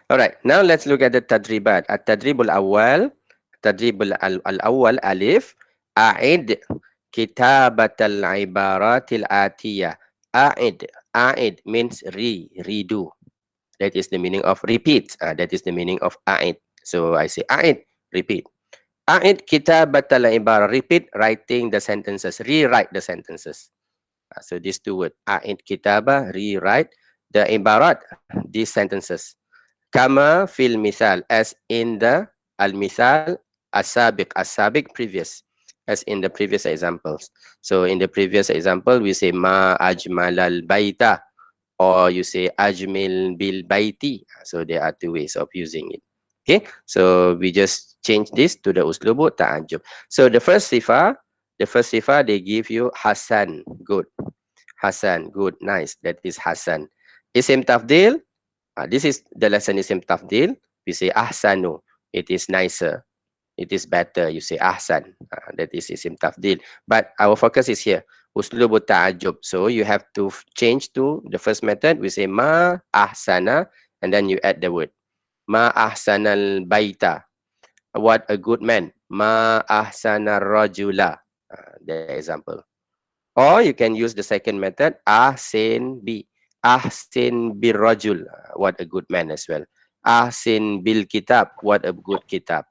Alright, now let's look at the tadribat. التدريب الأول التدريب الأول ألف أعد كتابة العبارات الآتية. أعد means redo. That is the meaning of repeat. That is the meaning of أعد. So I say أعد, repeat. أعد كتابة العبارة, repeat writing the sentences, rewrite the sentences. So these two words, أعد كتابة, rewrite the ibarat, these sentences. Kama fil misal, as in the al-misal as-sabiq previous, as in the previous examples. So in the previous example, we say ma ajmal al-baita, or you say ajmil bil baiti. So there are two ways of using it. Okay, so we just change this to the uslubu ta'ajjub. So the first sifa they give you hasan, good. Hasan, good, nice. That is hasan. Isim tafdil, this is the lesson isim tafdil. We say ahsanu, it is nicer, it is better. You say ahsan, that is isim tafdil. But our focus is here, uslubu ta'ajjub. So you have to change to the first method. We say ma ahsana, and then you add the word. Ma ahsanal baita. What a good man. Ma ahsana rajula. The example. Or you can use the second method, ahsin bi. Ahsin bil rajul. What a good man as well. Ahsin bil kitab. What a good kitab.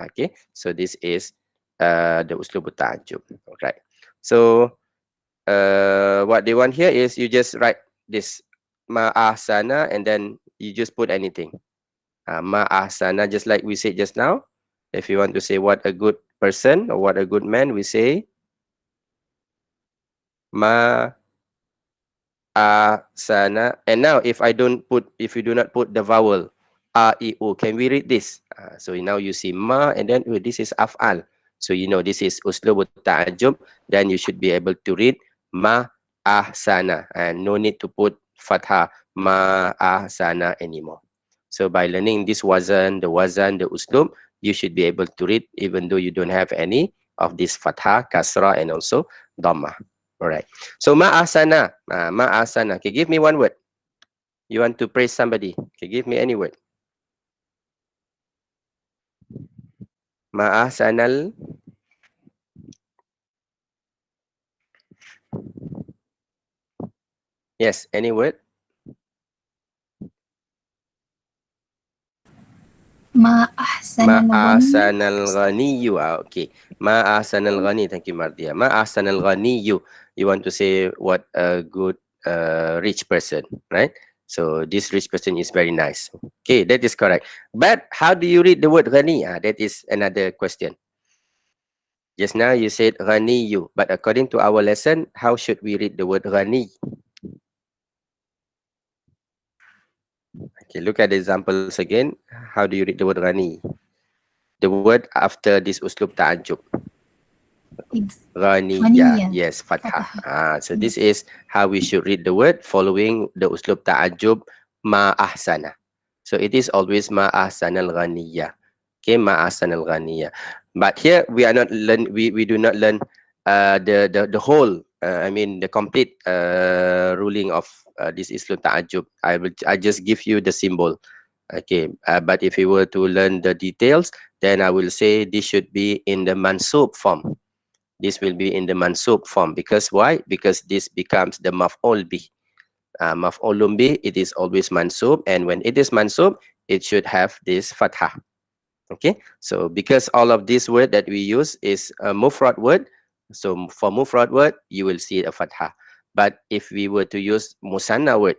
Okay, so this is the uslub ta'ajjub. Right. So what they want here is you just write this ma ahsana, and then you just put anything. Ma ahsana, just like we said just now. If you want to say what a good person or what a good man, we say ma ahsana. And now if you do not put the vowel a, e, o, can we read this? So now you see ma, and then this is af'al. So you know this is uslub ta'ajjub. Then you should be able to read ma ahsana, and no need to put fathah ma ahsana anymore. So by learning this wazan, the uslub, you should be able to read even though you don't have any of this fathah, kasra, and also dhamma. All right. So ma'asana. Ma'asana. Okay, give me one word. You want to praise somebody. Okay, give me any word. Ma'asanal. Yes, any word? Ma ahsanal ghani. Ma'asanal ghaniyu. Okay. Ma'asanal ghani. Thank you, Mardia. Ma'asanal ghaniyu. You want to say what a good rich person, right? So this rich person is very nice. Okay, that is correct. But how do you read the word ghani? That is another question. Just now you said ghaniyu, but according to our lesson, how should we read the word ghani? Okay, look at the examples again. How do you read the word ghani? The word after this uslub ta'ajjub. It's Ghaniya, ghaniya. yes, fathah. Fathah. So this Yes. is how we should read the word following the uslub ta'ajjub ma ahsana. So it is always ma ahsanal ghaniya. Okay, ma ahsanal ghaniya. But here we are not we do not learn the whole I mean the complete ruling of this uslub ta'ajjub. I just give you the symbol. Okay, but if you were to learn the details, then I will say this should be in the mansub form. This will be in the mansub form. Because why? Because this becomes the maf'ul bih. Maf'ulun bih, it is always mansub, and when it is mansub, it should have this fathah. Okay, so because all of this word that we use is a mufrad word, so for mufrad word, you will see a fathah. But if we were to use musanna word,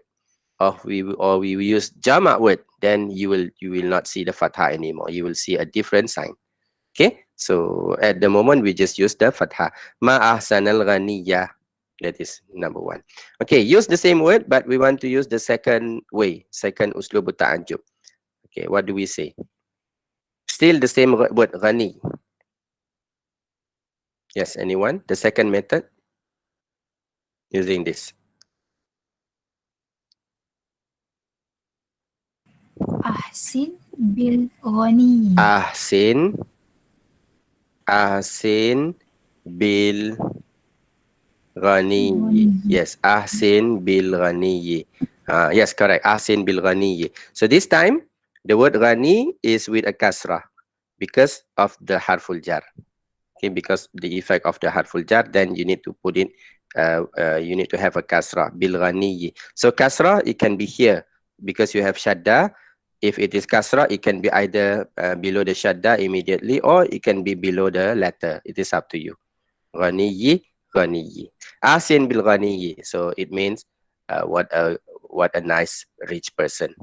or we will use jama word, then you will not see the fathah anymore. You will see a different sign. Okay, so at the moment we just use the fathah. Ma ahsanal ghaniyah. That is number one. Okay, use the same word, but we want to use the second way, second uslub ta'ajjub. Okay, what do we say? Still the same word, ghani. Yes, anyone? The second method using this. Ahsin bil ghani. Ahsin, ahsin bil ghani. Ghani. Yes, ahsin bil ghani. Yes, correct. Ahsin bil ghani. So this time The word ghani is with a kasrah because of the harful jar. Okay, because the effect of the harful jar, then you need to put it, you need to have a kasrah, bil ghaniyi. So kasrah, it can be here because you have shadda. If it is kasrah, it can be either below the shadda immediately, or it can be below the letter. It is up to you. Ghaniyi, ghaniyi. Asin bil ghaniyi. So it means what a nice rich person.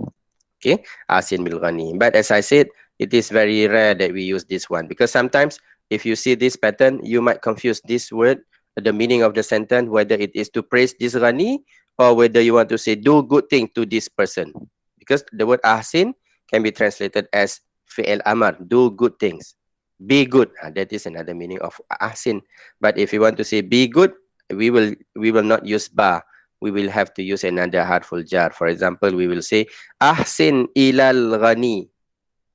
Okay, Asin bil ghani. But as I said, it is very rare that we use this one, because sometimes if you see this pattern, you might confuse this word, the meaning of the sentence, whether it is to praise this ghani or whether you want to say do good thing to this person. Because the word ahsin can be translated as fi'il amar, do good things, be good. That is another meaning of ahsin. But if you want to say be good, we will not use ba. We will have to use another harful jar. For example, we will say ahsin ilal ghani.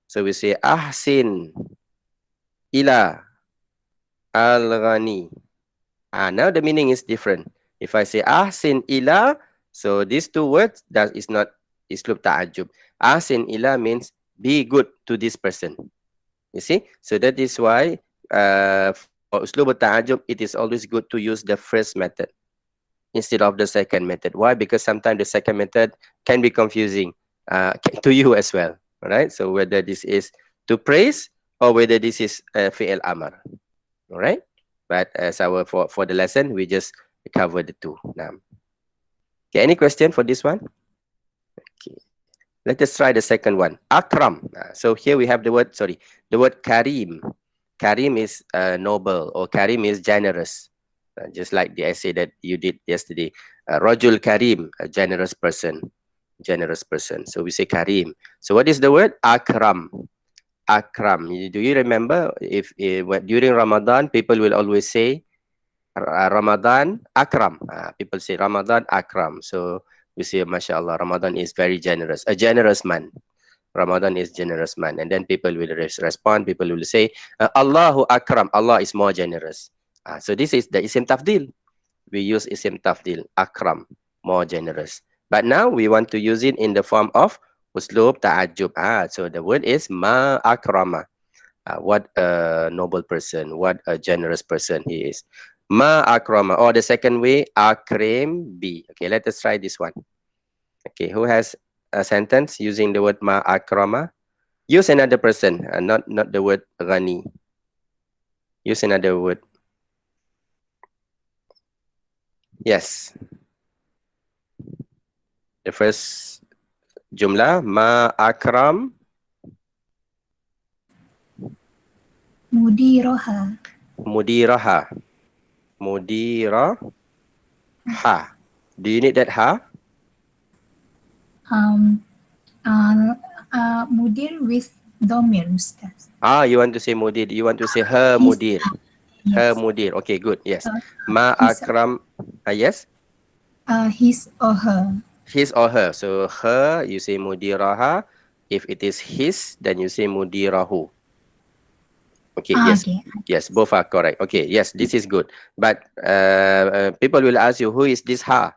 So we say ahsin ila al ghani. Now the meaning is different. If I say ahsin ila, so these two words, that is not islub ta'ajub. Ahsin ila means be good to this person. You see? So that is why for uslub ta'ajub, it is always good to use the first method instead of the second method. Why? Because sometimes the second method can be confusing to you as well. All right. So whether this is to praise or whether this is fi'il amar. All right. But as our for the lesson, we just cover the two now. Okay. Any question for this one? Okay. Let us try the second one. Akram. So here we have the word. Sorry, the word karim. Karim is noble, or karim is generous. Just like the essay that you did yesterday. Rajul Karim, a generous person. Generous person. So we say Karim. So what is the word? Akram. Akram. Do you remember if during Ramadan, people will always say Ramadan Akram. People say Ramadan Akram. So we say, MashaAllah, Ramadan is very generous. A generous man. Ramadan is generous man. And then people will respond. People will say, Allahu Akram. Allah is more generous. So this is the isim tafdil. We use isim tafdil. Akram, more generous. But now we want to use it in the form of uslub ta'ajub. So the word is ma akrama. What a noble person, what a generous person he is. Ma akrama. Or the second way, akrim bi. Okay, let us try this one. Okay, who has a sentence using the word ma akrama? Use another person, not the word ghani. Use another word. Yes. The first jumlah, ma akram Mudiraha. mudiraha. Mudiraha. Do you need that ha? Um, Mudir with domir, Ustaz. You want to say mudir. You want to say her His, mudir. Her yes. mudir. Okay, good. Yes. Uh, Ma his, akram. Yes. his or her. His or her. So her, you say mudiraha. If it is his, then you say mudirahu. Okay, yes. Okay. Yes, both are correct. Okay, yes, this is good. But people will ask you, who is this ha?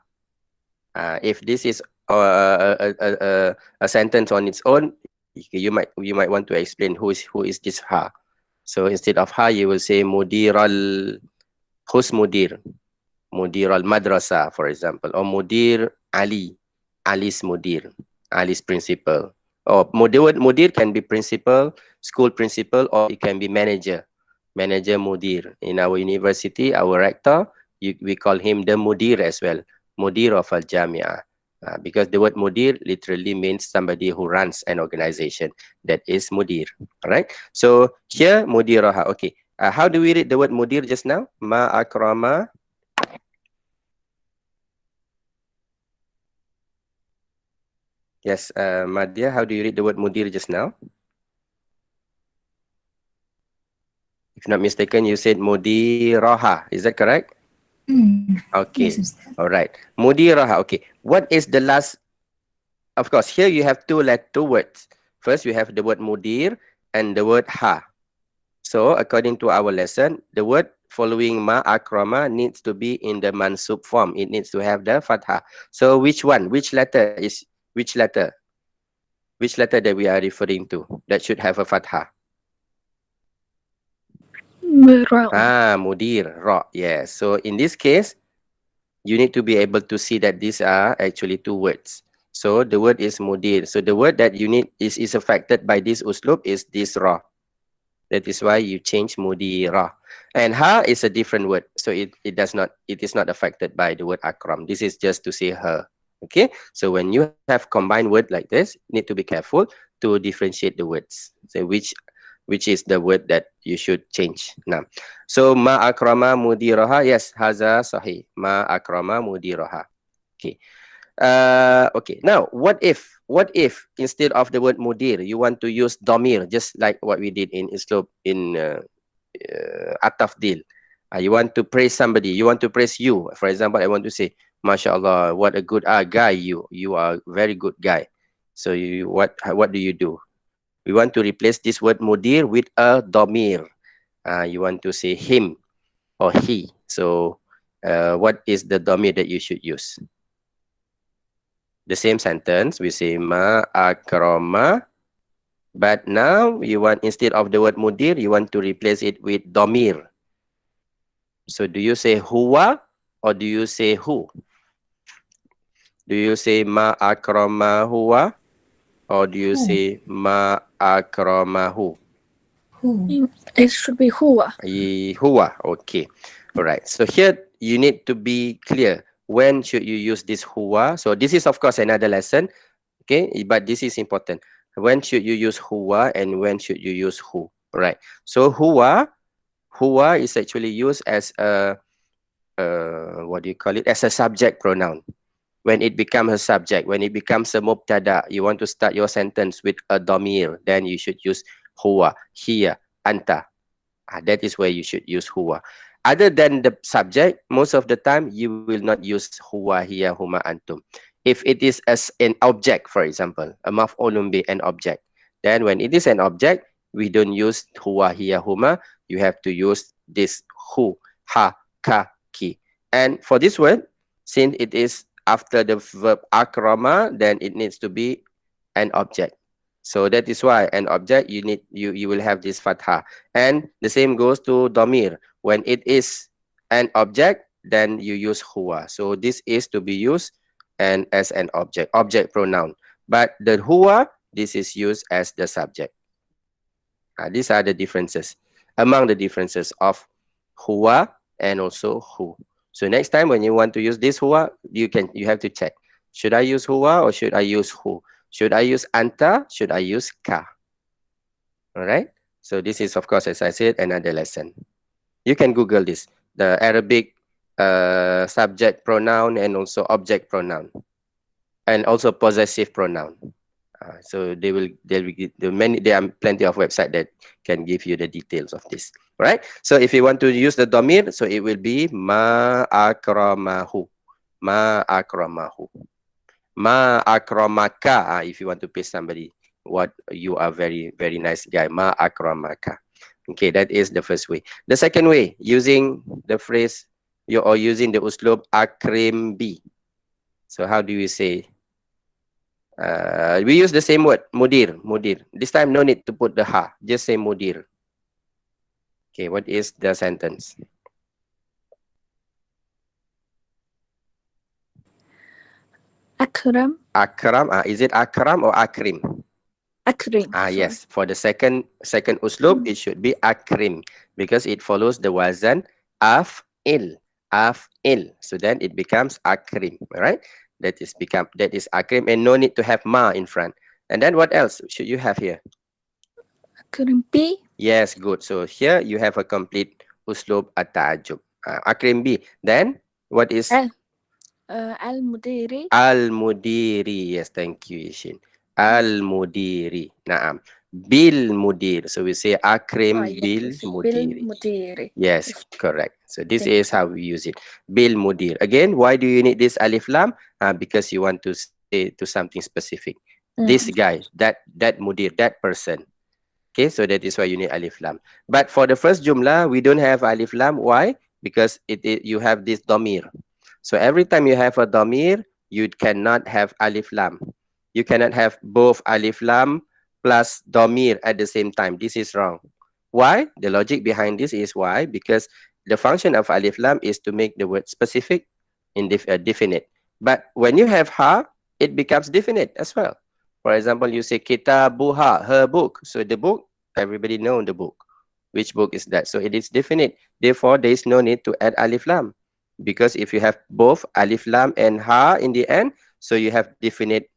If this is a sentence on its own, you might want to explain who is this ha. So instead of ha, you will say mudiral, who's mudir? Mudir al madrasa, for example, or mudir Ali, Ali's mudir, Ali's principal. Or mudir can be principal, school principal, or it can be manager, manager mudir. In our university, our rector, we call him the mudir as well, mudir of al jamia, because the word mudir literally means somebody who runs an organization. That is mudir. All right. So here mudiraha. Okay. How do we read the word mudir just now? Ma akrama. Yes, Madhya, how do you read the word mudir just now? If not mistaken, you said mudiraha. Is that correct? Yes, Okay. Ustaz. All right. Mudiraha. Okay. What is the last? Of course, here you have two words. First, you have the word mudir and the word ha. So, according to our lesson, the word following ma akrama needs to be in the mansub form. It needs to have the fatha. So, which one? Which letter is which letter? Which letter that we are referring to that should have a fathah? Mudir, ra. Yes. So in this case, you need to be able to see that these are actually two words. So the word is mudir. So the word that you need is affected by this uslub is this ra. That is why you change mudira. And ha is a different word. So it is not affected by the word akram. This is just to say her. Okay. So when you have combined word like this, you need to be careful to differentiate the words. So which is the word that you should change. Now, so ma akrama mudiraha. Yes, haza sahih. Ma akrama mudiraha. Okay. Okay. Now, what if instead of the word mudir, you want to use domir, just like what we did in Islam in Atafdil. You want to praise somebody. You want to praise you. For example, I want to say, MashaAllah, what a good guy you. You are a very good guy. So what do you do? We want to replace this word mudir with a domir. You want to say him or he. So what is the domir that you should use? The same sentence, we say ma akrama, but now you want, instead of the word mudir, you want to replace it with domir. So do you say huwa or do you say who? Do you say ma akrama huwa or do you Who? say ma akrama hu? Who? It should be huwa. Huwa. Okay. All right. So here you need to be clear. When should you use this huwa? So this is of course another lesson. Okay, but this is important. When should you use huwa and when should you use who? Right. So huwa is actually used as a what do you call it? As a subject pronoun. When it becomes a subject, when it becomes a mubtada, you want to start your sentence with a domir, then you should use huwa, hiya, anta. That is where you should use huwa. Other than the subject, most of the time you will not use huwa, hiya, huma, antum. If it is as an object, for example, a maf'ulun bi, an object, then when it is an object, we don't use huwa, hiya, huma. You have to use this hu, ha, ka, ki. And for this word, since it is after the verb akrama, then it needs to be an object. So that is why an object you will have this fatha. And the same goes to domir. When it is an object, then you use huwa. So this is to be used and as an object pronoun. But the huwa, this is used as the subject. These are the differences among the differences of huwa and also who. So next time when you want to use this huwa, you have to check. Should I use huwa or should I use who? Should I use anta? Should I use ka? All right. So this is, of course, as I said, another lesson. You can Google this, the Arabic subject pronoun and also object pronoun, and also possessive pronoun. So there are plenty of websites that can give you the details of this. Right. So if you want to use the domir, so it will be ma akramahu, ma akramahu. Ma akramaka, if you want to pay somebody what you are very, very nice guy. Ma akramaka. Okay, that is the first way. The second way, using the phrase or using the uslub akrim bi. So how do you say? We use the same word, mudir, mudir. This time no need to put the ha, just say mudir. Okay, what is the sentence? Akram. Akram, is it akram or akrim? Akrim. Yes. For the second uslub, it should be akrim because it follows the wazan af'il. Af'il. So then it becomes akrim. All right. That is akrim, and no need to have ma in front. And then what else should you have here? Akrim bi. Yes, good. So here you have a complete uslub at-ta'ajjub. Akrim bi. Then what is al-mudiri. Al-mudiri. Yes, thank you, Yishin. Al-mudiri. Naam. Bil mudir. So we say akrim bil mudiri. Mudiri. Yes, correct. So this is how we use it. Bil mudir. Again, why do you need this alif lam? Because you want to say to something specific. This guy, that mudir, that person. Okay, so that is why you need alif lam. But for the first jumla, we don't have alif lam. Why? Because you have this domir. So every time you have a domir, you cannot have alif lam. you cannot have both alif lam plus domir at the same time. This is wrong. Why? The logic behind this is why? Because the function of alif lam is to make the word specific, definite. But when you have ha, it becomes definite as well. For example, you say kitabuha, her book. So the book, everybody know the book. Which book is that? So it is definite. Therefore, there is no need to add alif lam. Because if you have both alif lam and ha in the end, so you have definite,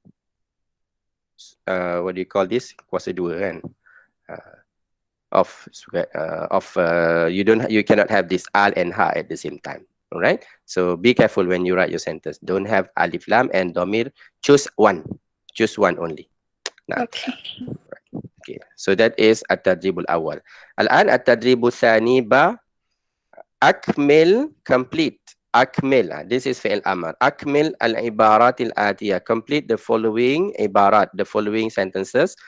what do you call this? Kuasa dua kan? You cannot have this al and ha at the same time. All right. So be careful when you write your sentence. Don't have alif lam and domir. Choose one. Choose one only. Now, Okay. okay. So that is at-tadribul awal. Al-an at-tadribul thani ba akmil, complete. Akmil. This is fi'il amar. Akmil al-ibaratil atiyah. Complete the following ibarat, the following sentences.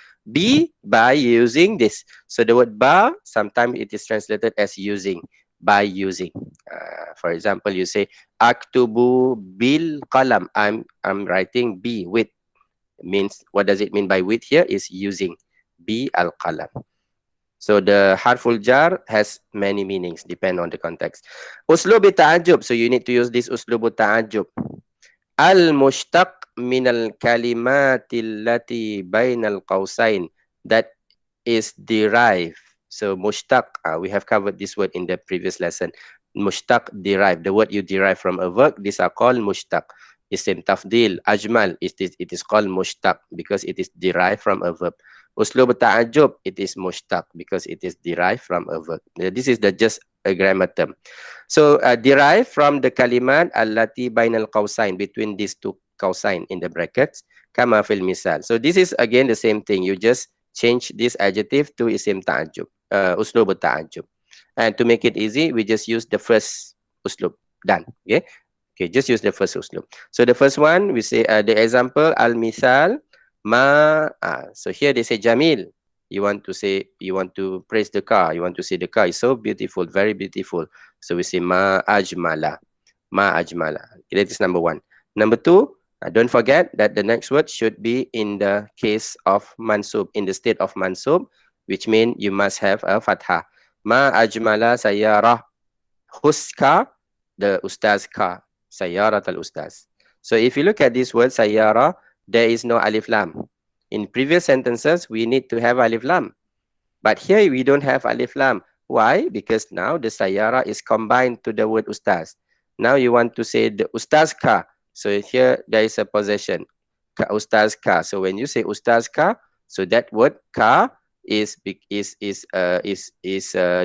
By using this. So the word ba, sometimes it is translated as using. By using. For example, you say aktubu bil qalam. I'm writing b with. Means, what does it mean by with here? Is using. Bi al qalam. So the harful jar has many meanings, depend on the context. Uslub ta'ajub. So you need to use this uslub ta'ajub. Al-mushtaq min al-kalimatil lati bainal qawsain. That is derived. So mushtaq, we have covered this word in the previous lesson. Mushtaq, derived. The word you derive from a verb, these are called mushtaq. Isim tafdil, ajmal, it is called mushtaq because it is derived from a verb. Uslub ta'ajub, it is mushtaq because it is derived from a verb. This is just a grammar term. So derived from the kalimat allati bainal qawsain, between these two qawsain in the brackets, kama fil misal. So this is again the same thing. You just change this adjective to isim ta'ajub, uslub ta'ajub. And to make it easy, we just use the first uslub. Done. Okay. Okay, just use the first uslub. So the first one, we say the example, al-misal, ma. So here they say Jamil. You want to praise the car. You want to say the car is so beautiful, very beautiful. So we say ma ajmala. Ma ajmala. Okay, that is number one. Number two, don't forget that the next word should be in the case of mansub, in the state of mansub, which means you must have a fathah. Ma ajmala sayyarah. Huska, the ustaz car. Sayyarat al-ustaz. So if you look at this word sayyara, there is no alif lam. In previous sentences, we need to have alif lam. But here we don't have alif lam. Why? Because now the sayyara is combined to the word ustaz. Now you want to say the ustaz car. So here there is a possession. Ka ustaz car. So when you say ustaz car, so that word car is a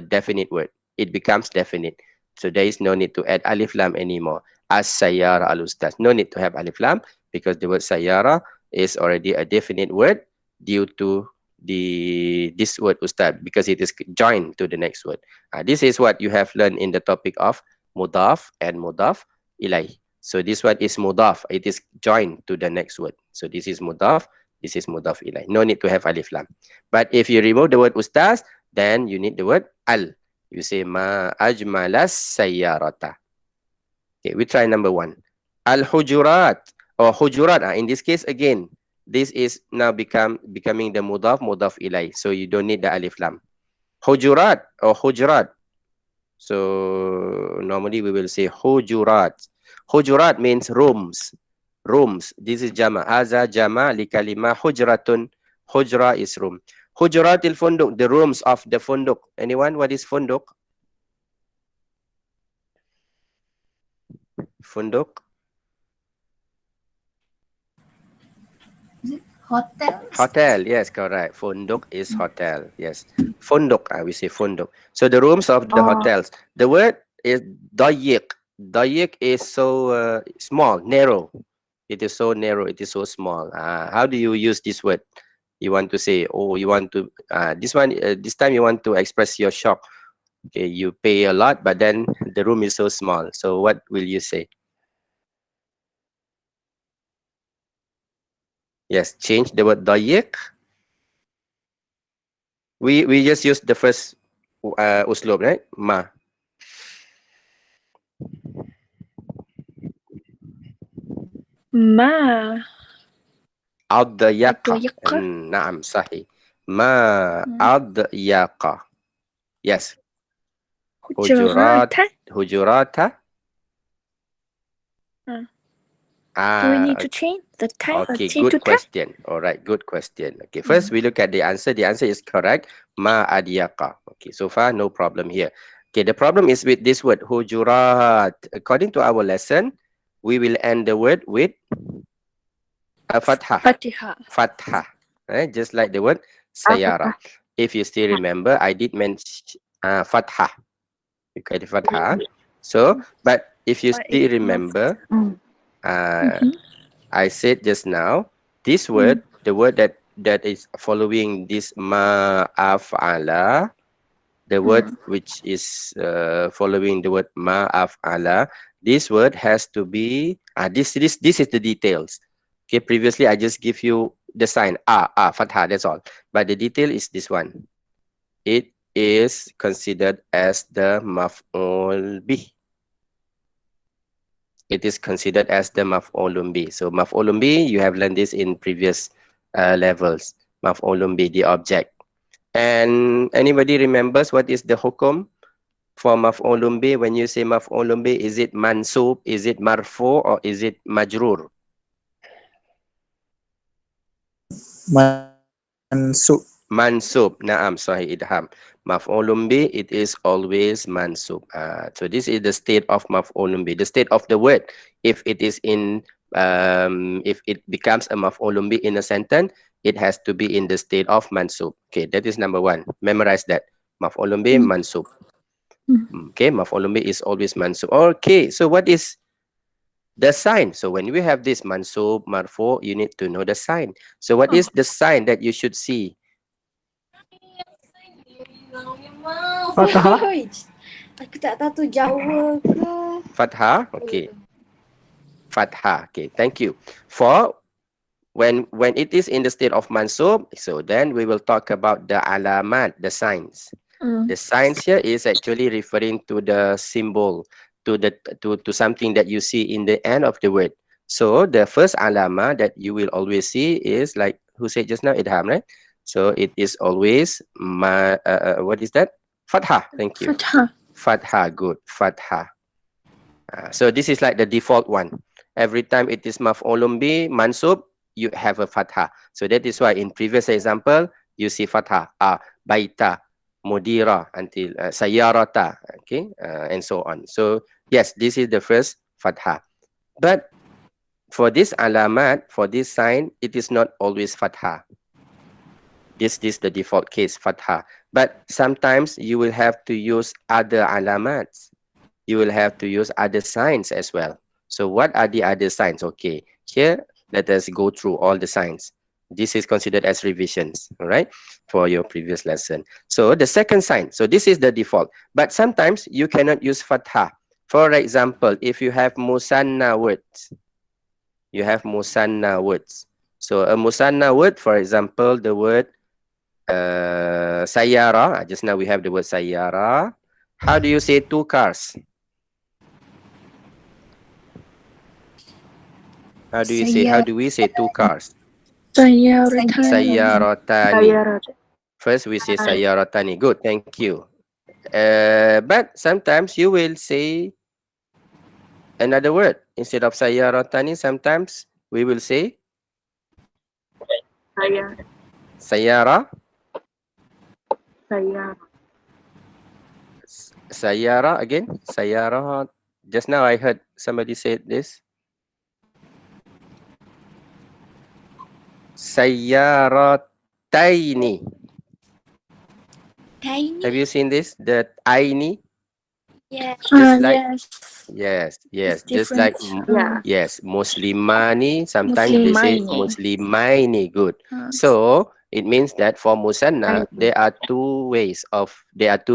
definite word. It becomes definite. So there is no need to add alif lam anymore. As sayyara al-ustaz. No need to have alif lam because the word sayyara is already a definite word due to this word ustaz, because it is joined to the next word. This is what you have learned in the topic of mudaf and mudaf ilayh. So this one is mudaf. It is joined to the next word. So this is mudaf. This is mudaf ilayh. No need to have alif lam. But if you remove the word ustaz, then you need the word al. You say ma ajmalas sayyarata. Okay, we try number one. Al-hujurat or hujurat. In this case, again, this is now becoming the mudaf ilay. So you don't need the alif lam. Hujurat or hujurat. So normally we will say hujurat. Hujurat means rooms. Rooms. This is jama. Haza jama li kalima hujratun. Hujra is room. Hujuratil funduk, the rooms of the funduk. Anyone? What is funduk? Funduk? Hotel. Hotel, yes, correct. Funduk is hotel, yes. Funduk, we say funduk. So the rooms of the hotels. The word is dayiq. Dayiq is so small, narrow. It is so narrow, it is so small. How do you use this word? You want to say, oh, you want to, this time you want to express your shock. Okay, you pay a lot, but then the room is so small. So what will you say? Yes, change the word dayiq. We just use the first uslub, right? Ma. Ma. أضيق. أضيق. نعم صحيح. ما أضيق. Yes. حجرات. حجرات. Do we need to change the type? Okay, Change to good type? question. All right, good question. Okay, first we look at the answer. The answer is correct. Ma adiyaqa. Okay, so far no problem here. Okay, the problem is with this word hujurat. According to our lesson, we will end the word with a fathah. Fatiha. Fathah. Right? Just like the word sayara. If you still remember, I did mention fathah. You got the fathah. So, but if you still remember, I said just now, this word, the word that is following this ma'af'ala, the word which is following the word ma'af'ala, this word has to be, this is the details. Okay, previously I just give you the sign, fathah, that's all. But the detail is this one. It is considered as the maf'ul bih. It is considered as the maf'ulun bih. So maf'ulun bih, you have learned this in previous levels. Maf'ulun bih, the object. And anybody remembers what is the hukum for maf'ulun bih? When you say maf'ulun bih, is it mansub, is it marfu, or is it majrur? Mansub. Mansub. Naam, sahih idham. Maf'ulun bih, it is always mansub. So this is the state of maf'ulun bih, the state of the word. If it is in, if it becomes a maf'ulun bih in a sentence, it has to be in the state of mansub. Okay, that is number one. Memorize that. Maf'ulun bih, mansub. Okay, maf'ulun bih is always mansub. Okay, so what is the sign? So when we have this mansub, marfu, you need to know the sign. So what is the sign that you should see? Fathah. Aku tak tahu tu Jawa ke. Fathah, okay. Fathah, okay, thank you. For when it is in the state of mansub, so then we will talk about the alamat, the signs. The signs here is actually referring to the symbol, to something that you see in the end of the word. So the first alama that you will always see is like who said just now, Idham, right? So it is always what is that? Fathah. Thank you. Fathah. Fathah, good. Fathah. So this is like the default one. Every time it is maf'ulun bih, mansub, you have a fathah. So that is why in previous example, you see fathah. Baita, mudira, until sayyarata, okay, and so on. So yes, this is the first fathah. But for this alamat, for this sign, it is not always fathah. This is the default case, fathah. But sometimes you will have to use other alamats. You will have to use other signs as well. So what are the other signs? Okay, here, let us go through all the signs. This is considered as revisions, all right, for your previous lesson. So the second sign, so this is the default. But sometimes you cannot use fathah. For example, if you have musanna words, you have musanna words. So a musanna word, for example, the word sayyara. Just now we have the word sayyara. How do you say two cars? How do we say two cars? Sayyaratani. First we say sayyaratani. Good, thank you. But sometimes you will say another word. Instead of sayyaratani, sometimes we will say sayyara. Sayyara again. Sayyara. Just now I heard somebody said this. Sayyarataini. Have you seen this? The aini? Just like, yes. Just like, yes, muslimani. Sometimes they say muslimaini. Good. So it means that for musanna, there are two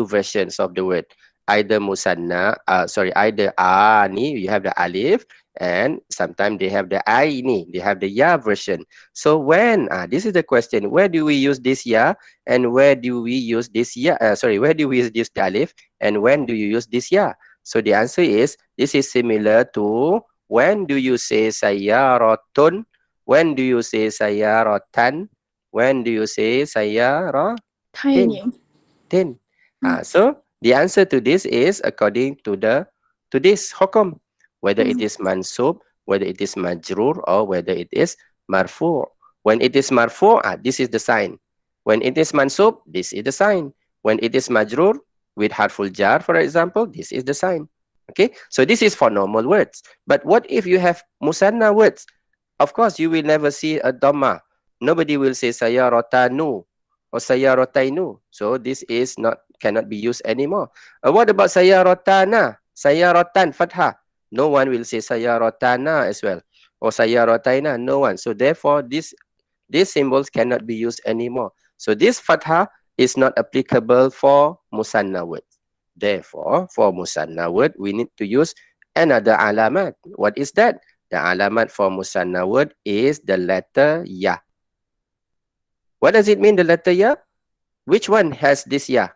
versions of the word. Either musanna, either ani, you have the alif, and sometimes they have the aini, they have the ya version. So when, this is the question, where do we use this ya, and where do we use this ya, where do we use this alif, and when do you use this ya? So the answer is, this is similar to when do you say sayyaratun, When do you say sayaratan? When do you say sayaratin? Tiny. Tin. So the answer to this is according to this hukum, whether it is mansub, whether it is majrur, or whether it is marfu. When it is marfu, this is the sign. When it is mansub, this is the sign. When it is majrur with harful jar, for example, this is the sign. Okay, so this is for normal words. But what if you have musanna words? Of course, you will never see a dhamma. Nobody will say sayaratanu or sayaratainu. So this is cannot be used anymore. What about sayaratana? Sayaratan fathah. No one will say sayaratana as well. Or sayarataina. No one. So therefore, these symbols cannot be used anymore. So this fathah is not applicable for musanna word. Therefore, for musanna word, we need to use another alamat. What is that? The alamat for musanna word is the letter ya. What does it mean, the letter ya? Which one has this ya?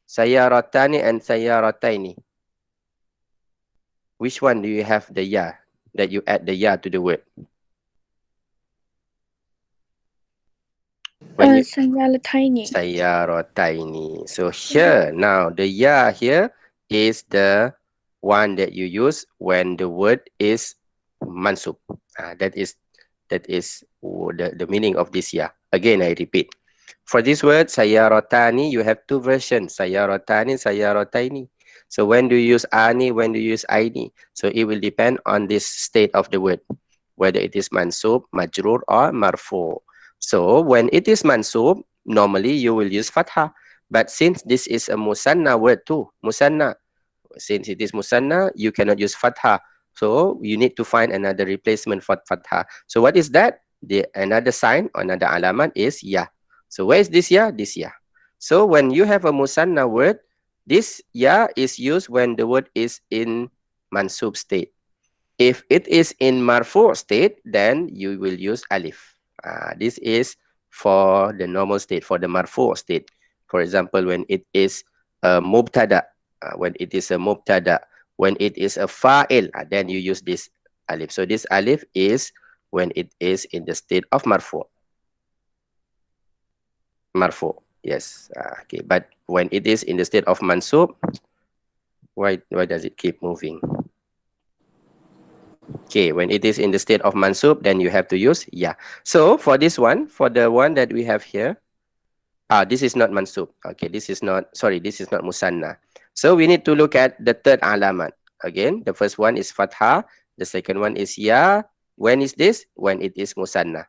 Sayaratani and sayarataini. Which one do you have the ya, that you add the ya to the word? When you Sayarataini. sayarataini. So here, now the ya here is the one that you use when the word is mansub. That is the meaning of this ya. Again, I repeat. For this word, sayaratani, you have two versions. Sayaratani, sayarataini. So when do you use ani, when do you use aini? So it will depend on this state of the word, whether it is mansub, majrur, or marfu. So when it is mansub, normally you will use fathah. But since this is a musanna word too, musanna, since it is musanna, you cannot use fathah. So you need to find another replacement for fathah. So what is that? Another sign, another alamat is ya. So where is this ya? This ya. So when you have a musanna word, this ya is used when the word is in mansub state. If it is in marfu state, then you will use alif. This is for the normal state, for the marfu state. For example, when it is a mubtada, when it is a mubtada, when it is a fa'il, then you use this alif. So this alif is when it is in the state of marfu. Marfu, yes. Okay, but when it is in the state of mansub, why does it keep moving? Okay, when it is in the state of mansub, then you have to use ya. So for this one, for the one that we have here, this is not mansub. Okay, this is not musanna. So we need to look at the third alamat. Again, the first one is fathah. The second one is ya. When is this? When it is musanna.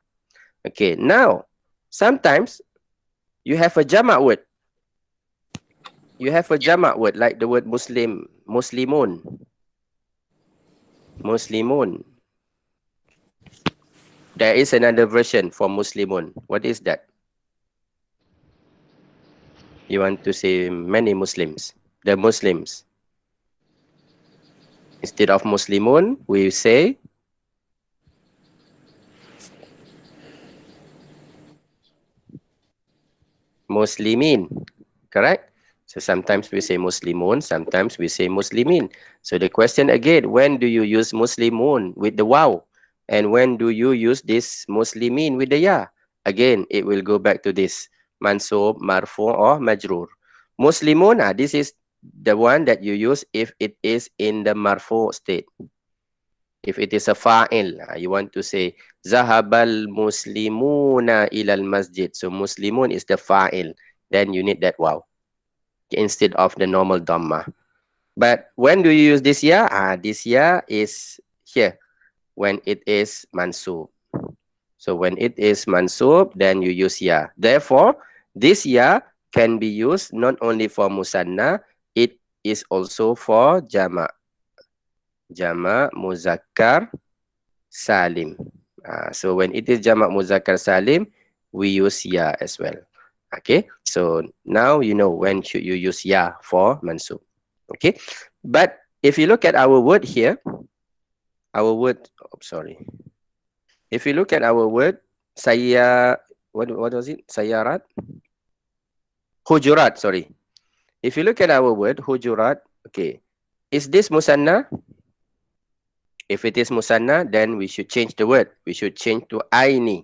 Okay, now, sometimes you have a jamak word. You have a jamak word like the word Muslim, Muslimun. Muslimun. There is another version for Muslimun. What is that? You want to say many Muslims. The Muslims. Instead of Muslimun, we say Muslimin. Correct? So sometimes we say Muslimun, sometimes we say Muslimin. So the question again, when do you use Muslimun with the waw? And when do you use this Muslimin with the ya? Again, it will go back to this mansub, marfu, or majrur. Muslimun, this is the one that you use if it is in the marfu state. If it is a fa'il, you want to say zahabal muslimuna ilal masjid. So muslimun is the fa'il. Then you need that waw instead of the normal dhamma. But when do you use this ya? This ya is here when it is mansub. So when it is mansub, then you use ya. Therefore, this ya can be used not only for musanna, it is also for jama'. Jama' muzakkar salim. So when it is jama' muzakkar salim, we use ya as well. Okay, so now you know when should you use ya for mansub. Okay, but if you look at our word here, our word, if you look at our word, what was it? Sayarat? Hujurat, sorry. If you look at our word, hujurat, okay, is this musanna? If it is musanna, then we should change the word. We should change to aini.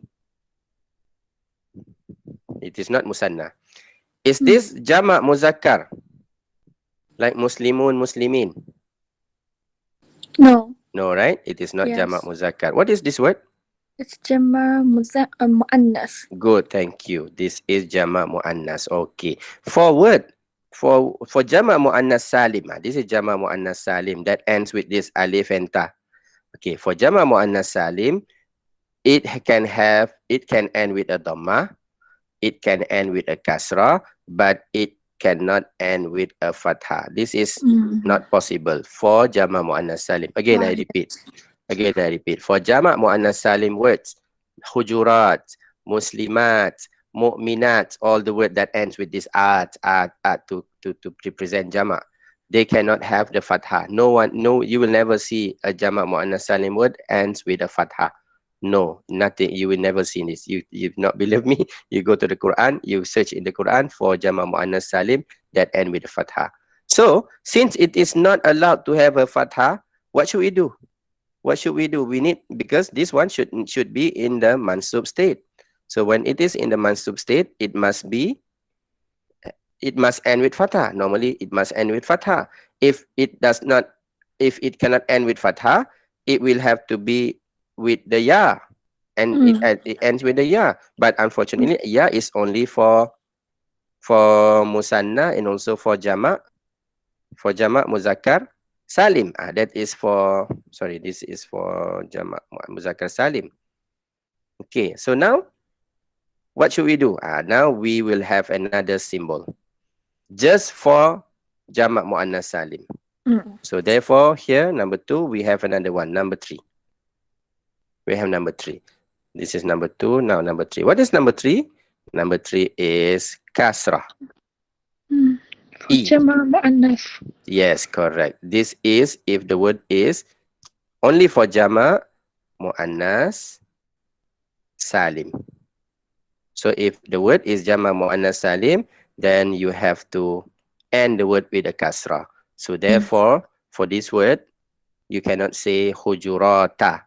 It is not musanna. Is this jamak muzakkar? Like muslimun, muslimin? No. No, right? It is not Yes. jamak muzakkar. What is this word? It's Jama Mu'annas. Good, thank you. This is jamak muannas. Okay. For word, for jamak muannas salim. This is jamak muannas salim that ends with this alif and ta. Okay, for jamak muannas salim, it can end with a dhamma, it can end with a kasra, but it cannot end with a fathah. This is not possible for jamak muannas salim. Again, I repeat. For jamak muannas salim words, hujurat, muslimat, mu'minat, all the word that ends with this at to represent jamak, they cannot have the fathah. You will never see a jamak muannas salim word ends with a fathah. No, nothing. You will never see this. You've not believe me. You go to the Quran, you search in the Quran for jamak muannas salim that end with a fathah. So, since it is not allowed to have a fathah, what should we do? What should we do? We need, because this one should be in the mansub state. So when it is in the mansub state, it must end with fathah. Normally, it must end with fathah. If it cannot end with fathah, it will have to be with the ya, and it ends with the ya. But unfortunately, ya is only for musanna and also for jamak muzakkar salim. That is for, sorry, this is for jamak muzakkar salim. Okay, so now what should we do? Now we will have another symbol just for jamak muannas salim. So therefore here, number 2, we have another one, number 3. We have number 3. This is number 2, now number 3. What is number 3? Number 3 is kasrah. Jamak Mu'annas. Yes, correct. This is if the word is only for jamak muannas salim. So if the word is jamak muannas salim, then you have to end the word with a kasrah. So therefore, for this word, you cannot say hujurata.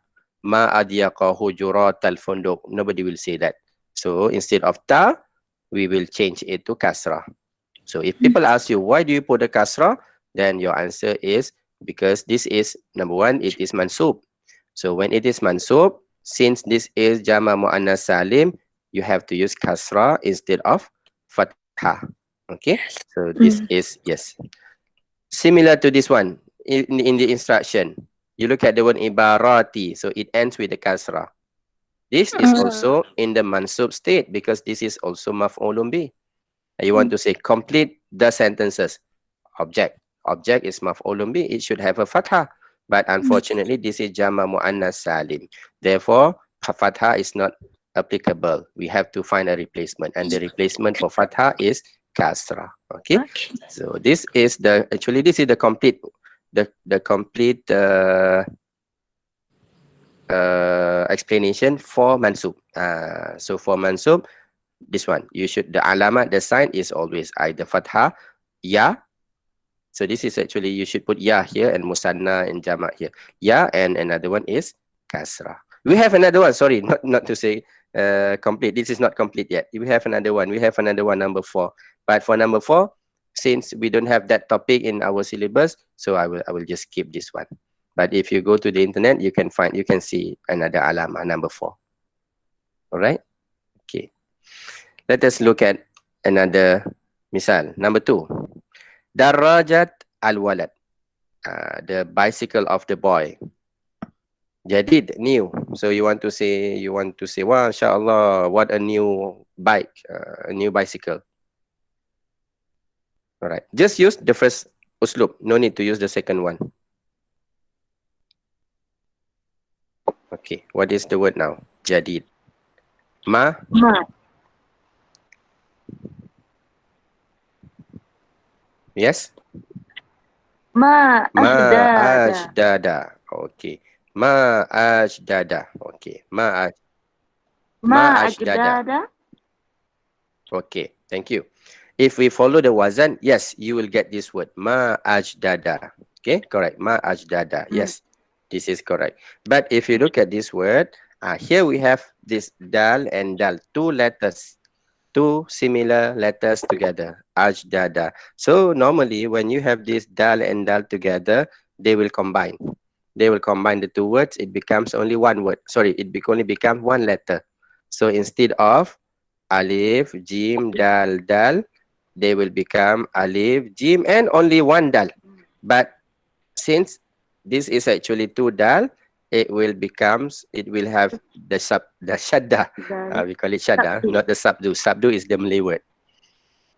Ma adyaqa hujurat al-funduk. Nobody will say that. So instead of ta, we will change it to kasrah. So if people ask you, why do you put a kasrah? Then your answer is because this is, number 1, it is mansub. So when it is mansub, since this is jamak muannas salim, you have to use kasrah instead of fathah. Okay, so this is, yes. Similar to this one, in the instruction, you look at the word ibarati, so it ends with the kasrah. This is also in the mansub state because this is also maf'ulun bih. You want to say complete the sentences. Object is maf'ulun bih. It should have a fathah. But unfortunately, this is jamak muannas salim. Therefore, fathah is not applicable. We have to find a replacement. And the replacement for fathah is kasrah. Okay? So this is the, actually this is the complete, the complete explanation for mansub. So for mansub, this one, you should, the alamat, the sign is always either fathah, ya. So this is actually, you should put ya here and musanna and jamak here. Ya, and another one is kasrah. We have another one, sorry, not to say complete. This is not complete yet. We have another one. We have another one, number 4. But for number 4, since we don't have that topic in our syllabus, so I will just skip this one. But if you go to the internet, you can see another alama, number 4. All right? Okay. Let us look at another misal. Number 2. Darajat al-walad. The bicycle of the boy. Jadid, new. So you want to say, wow, inshallah, what a new bike, a new bicycle. All right. Just use the first uslub. No need to use the second one. Okay. What is the word now? Jadid. Ma. Yes? Ma ajdada. Okay. Ma ajdada. Okay. Ma ajdada. Okay. Thank you. If we follow the wazan, yes, you will get this word. Ma ajdada. Okay, correct. Ma ajdada. Yes. This is correct. But if you look at this word, here we have this dal and dal, two letters, two similar letters together, ajdada. So normally when you have this dal and dal together, they will combine. They will combine the two words. It becomes only one word. Sorry, it only becomes one letter. So instead of alif, jim, dal, dal, they will become alif, jim, and only one dal. But since this is actually two dal, it will have the shadda. We call it shadda, not the sabdu. Sabdu is the Malay word.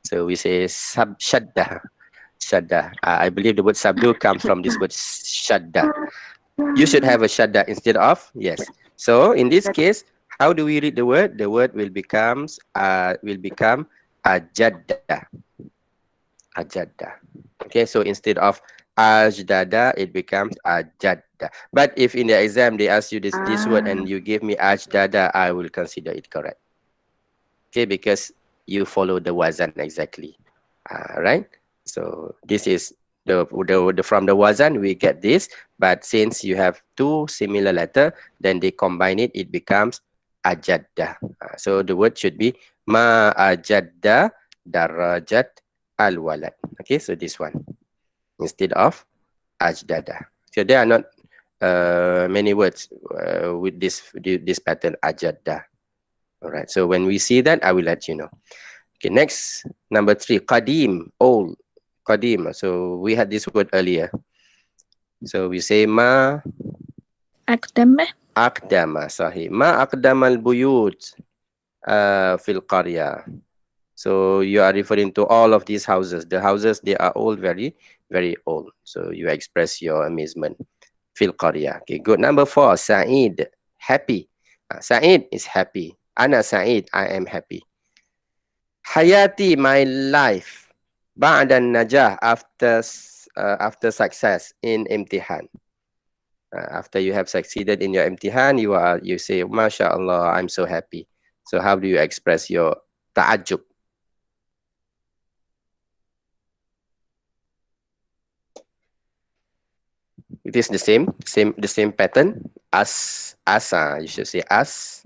So we say shadda. Shadda. I believe the word sabdu comes from this word shadda. You should have a shadda instead of yes. So in this case, how do we read the word? The word will become ajadda. Ajadda. Okay, so instead of ajdada, it becomes ajadda. But if in the exam they ask you this word and you give me ajdada, I will consider it correct. Okay, because you follow the wazan exactly. Right? So this is the from the wazan we get this, but since you have two similar letter, then they combine it, it becomes ajadda. So the word should be ma ajadda darajat al walad. Okay, so this one instead of ajdada. So there are not many words with this pattern ajadda. All right, so when we see that, I will let you know. Okay, next, number 3, qadim, old, qadim. So we had this word earlier. So we say ma أقدم aqdama, sahih. Ma aqdama al-buyut fil qarya. So you are referring to all of these houses. The houses, they are all very, very old. So you express your amazement. Fil qarya. Okay, good. Number 4, Sa'id, happy. Sa'id is happy. Ana Sa'id, I am happy. Hayati, my life. Ba'da najah, after success in imtihan. After you have succeeded in your imtihan, you say, MashaAllah, I'm so happy. So how do you express your ta'ajub? It is the same pattern. Asa, you should say as.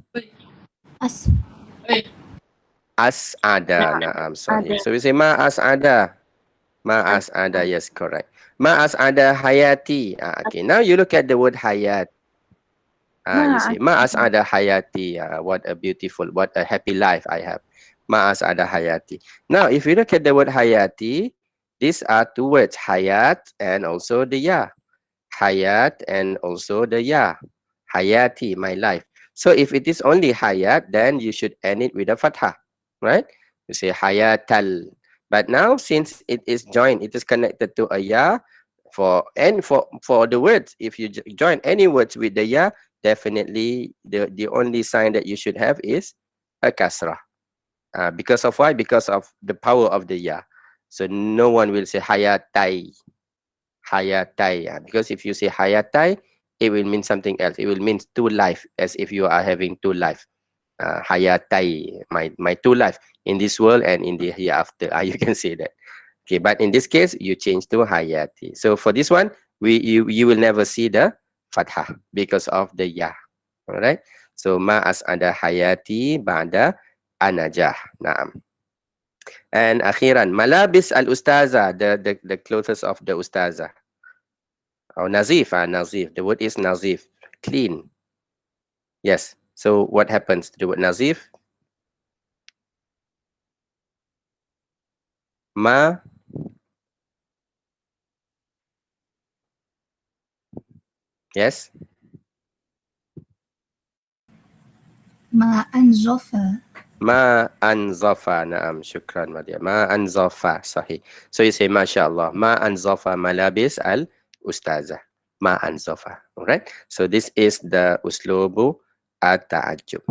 As ada, naam, sorry. So we say ma as ada. Ma as ada, yes, correct. Ma as ada hayati. Okay, now you look at the word hayat. You say ma as ada hayati. What a beautiful, what a happy life I have. Ma as ada hayati. Now, if you look at the word hayati, these are two words, hayat and also the ya. Hayat and also the ya. Hayati, my life. So if it is only hayat, then you should end it with a fathah, right? You say hayatal. But now since it is joined, it is connected to a ya. For the words, if you join any words with the ya, definitely the only sign that you should have is a kasrah. Because of why? Because of the power of the ya. So no one will say hayatai. Hayatai. Because if you say hayatai, it will mean something else. It will mean two life, as if you are having two life. Hayatai, my two life in this world and in the hereafter. You can say that. Okay, but in this case, you change to hayati. So for this one, you will never see the fathah because of the ya. All right. So ma as ada hayati ba'da anajah. Naam. And akhiran, malabis al-ustaza, the clothes of the ustaza. Oh, nazif, nazif. The word is nazif, clean. Yes. So what happens to the word nazif? Ma. Yes. Ma anzofa. Ma anzafa. Naam, shukran Madia. Ma anzafa. Sahih. So you say, MashaAllah. Ma anzafa malabis al-ustaza. Ma anzafa. Alright. So this is the uslubu at-ta'ajjub.